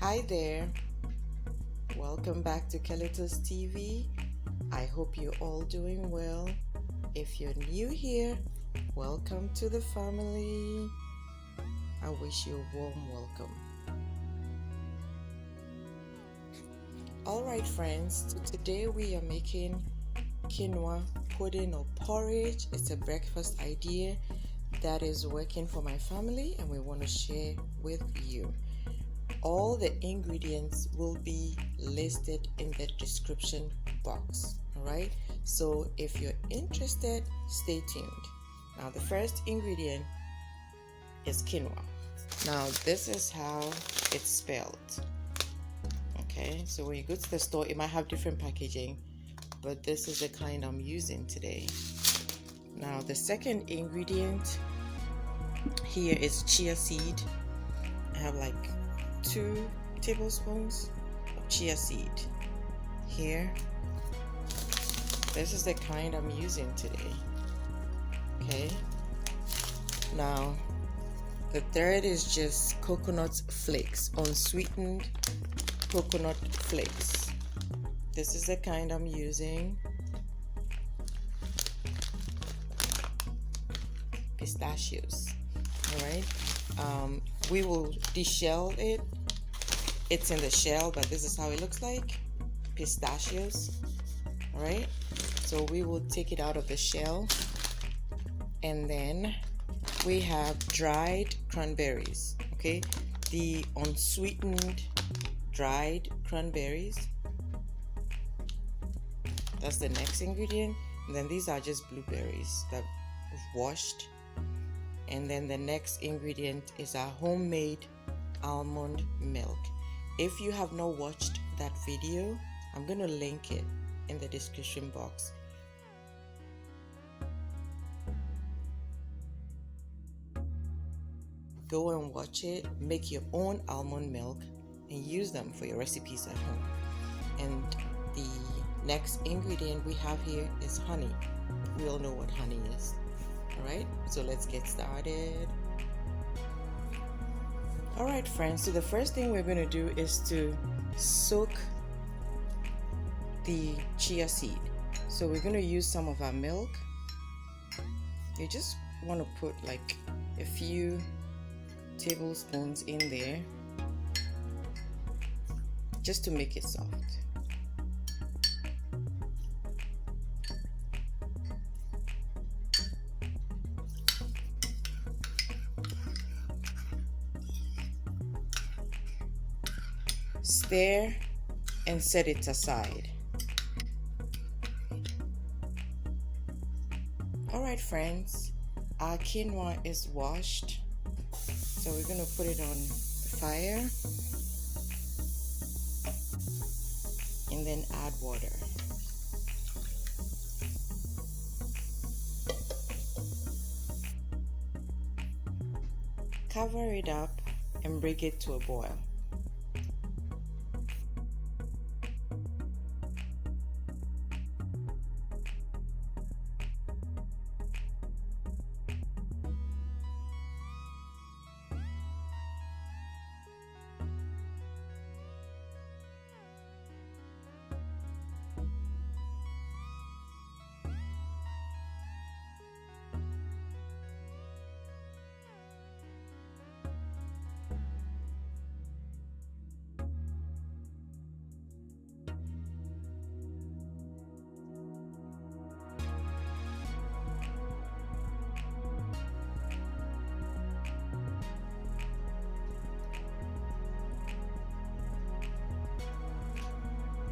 Hi there, welcome back to KELETOS TV. I hope you're all doing well. If you're new here, welcome to the family. I wish you a warm welcome. Alright friends, so today we are making quinoa pudding or porridge. It's a breakfast idea that is working for my family and we want to share with you. All the ingredients will be listed in the description box. Alright, so if you're interested, stay tuned. Now the first ingredient is quinoa. Now this is how it's spelled. Okay, so when you go to the store, it might have different packaging, but this is the kind I'm using today. Now the second ingredient here is chia seed. I have like 2 tablespoons of chia seed here. This is the kind I'm using today. Okay, now the third is just coconut flakes, unsweetened coconut flakes. This is the kind I'm using. Pistachios. All right, we will deshell it. It's in the shell, but this is how it looks like. Pistachios. All right, so we will take it out of the shell, and then we have dried cranberries. Okay, the unsweetened dried cranberries. That's the next ingredient. And then these are just blueberries that we've washed. And then the next ingredient is our homemade almond milk. If you have not watched that video, I'm going to link it in the description box. Go and watch it, make your own almond milk and use them for your recipes at home. And the next ingredient we have here is honey. We all know what honey is. Alright, so let's get started. Alright friends, so the first thing we're going to do is to soak the chia seed. So we're going to use some of our milk. You just want to put like a few tablespoons in there just to make it soft. Stir and set it aside. Alright friends, our quinoa is washed, so we're going to put it on the fire and then add water. Cover it up and bring it to a boil.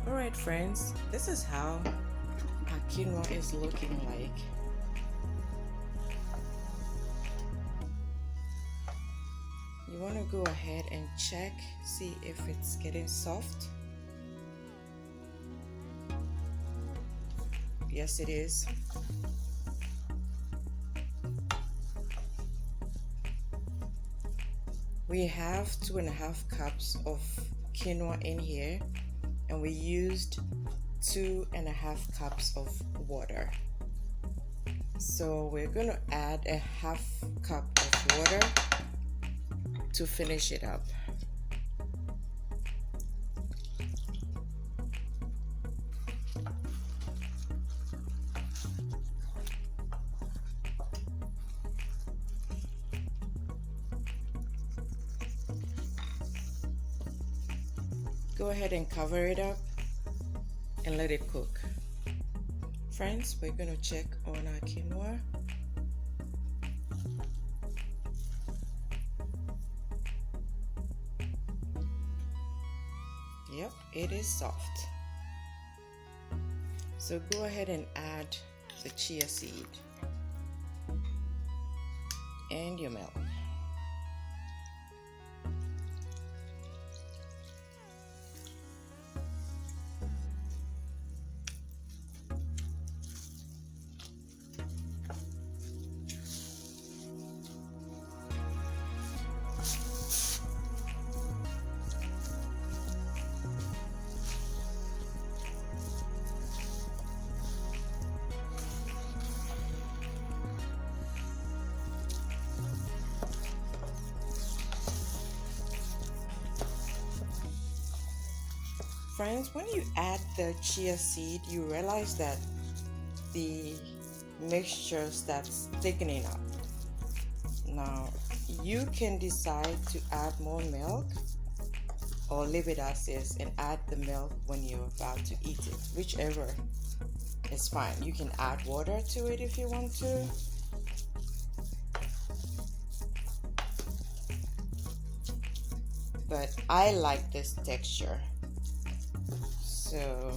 Alright friends, this is how our quinoa is looking like. You want to go ahead and check, see if it's getting soft. Yes, it is. We have 2.5 cups of quinoa in here, and we used 2.5 cups of water. So we're going to add a half cup of water to finish it up. go ahead and cover it up and let it cook. Friends, we're going to check on our quinoa. Yep, it is soft. So go ahead and add the chia seed and your milk. Friends, when you add the chia seed, you realize that the mixture starts thickening up. Now, you can decide to add more milk or leave it as is and add the milk when you're about to eat it. Whichever is fine. You can add water to it if you want to. But I like this texture. So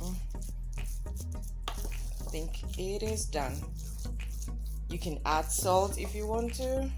I think it is done. You can add salt if you want to.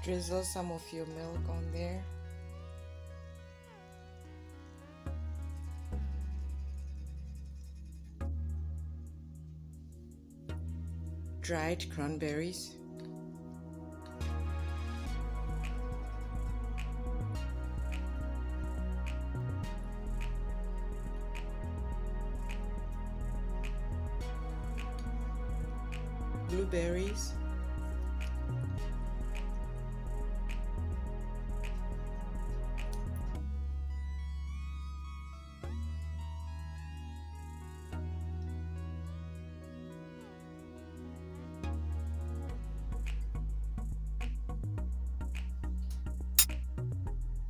Drizzle some of your milk on there. Dried cranberries. Blueberries.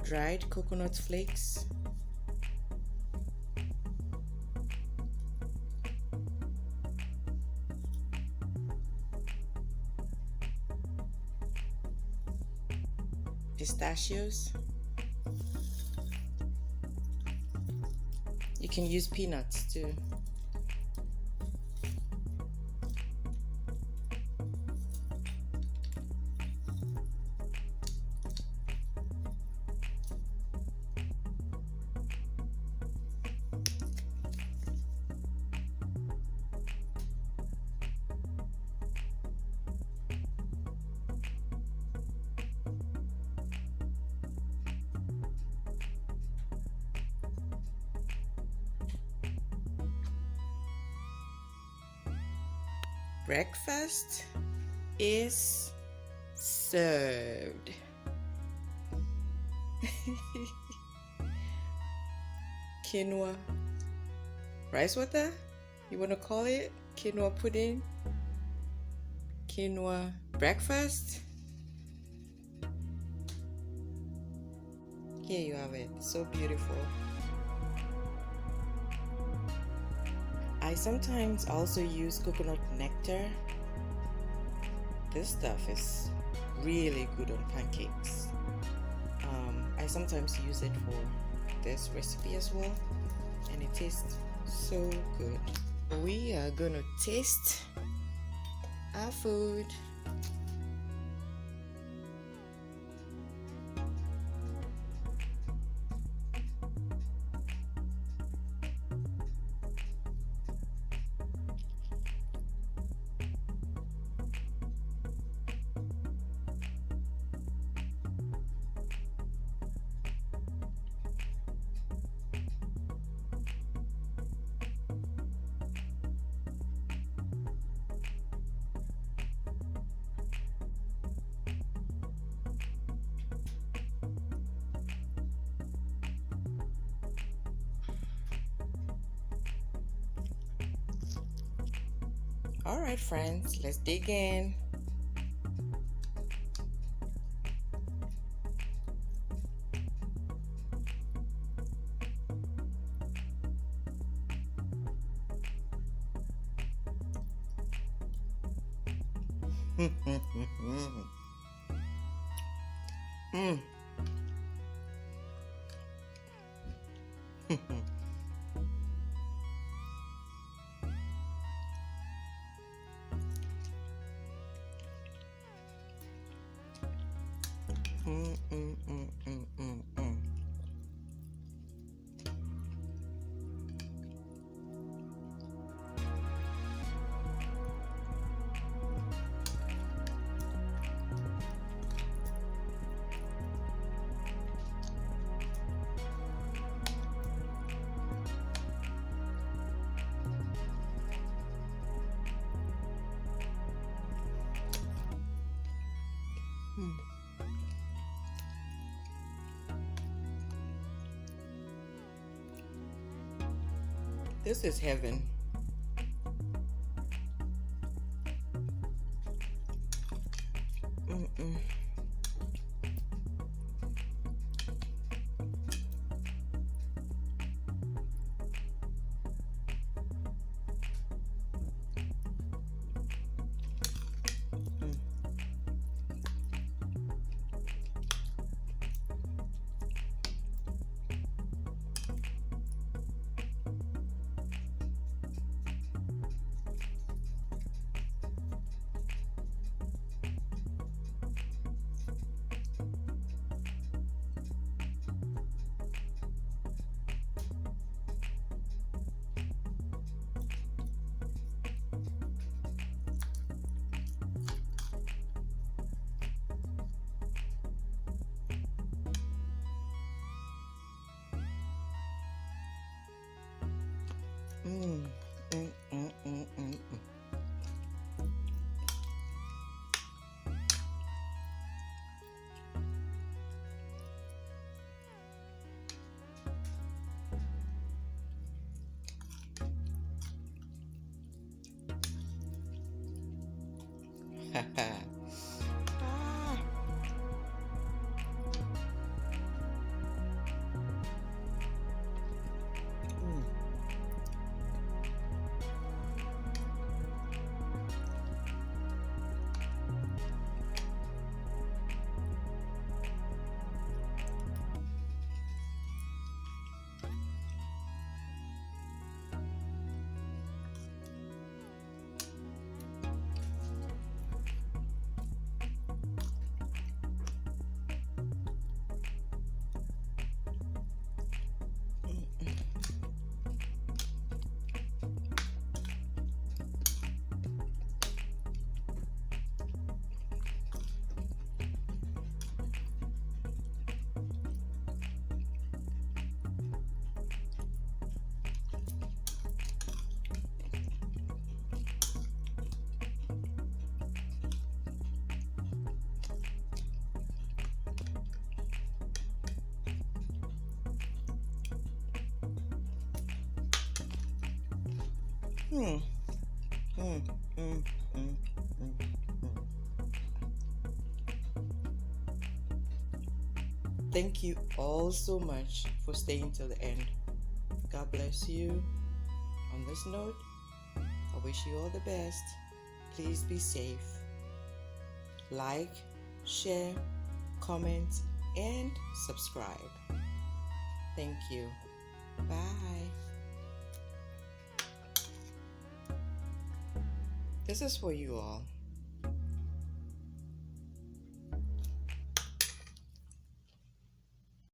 Dried coconut flakes. Pistachios. You can use peanuts too. Breakfast is served. Quinoa rice water, you want to call it? Quinoa pudding, quinoa breakfast. Here you have it, so beautiful. I sometimes also use coconut nectar. This stuff is really good on pancakes. I sometimes use it for this recipe as well, and it tastes so good. We are gonna taste our food. All right, friends, let's dig in. Mm. Mm, mm, mm, mm, mm, mm. Mm. This is heaven. Mm-mm. Mm. Mm, mm, mm, mm, mm. Ah. Mm. Mm. Mm, mm, mm, mm, mm. Thank you all so much for staying till the end. God bless you. On this note, I wish you all the best. Please be safe. Like, share, comment, and subscribe. Thank you. Bye. This is for you all.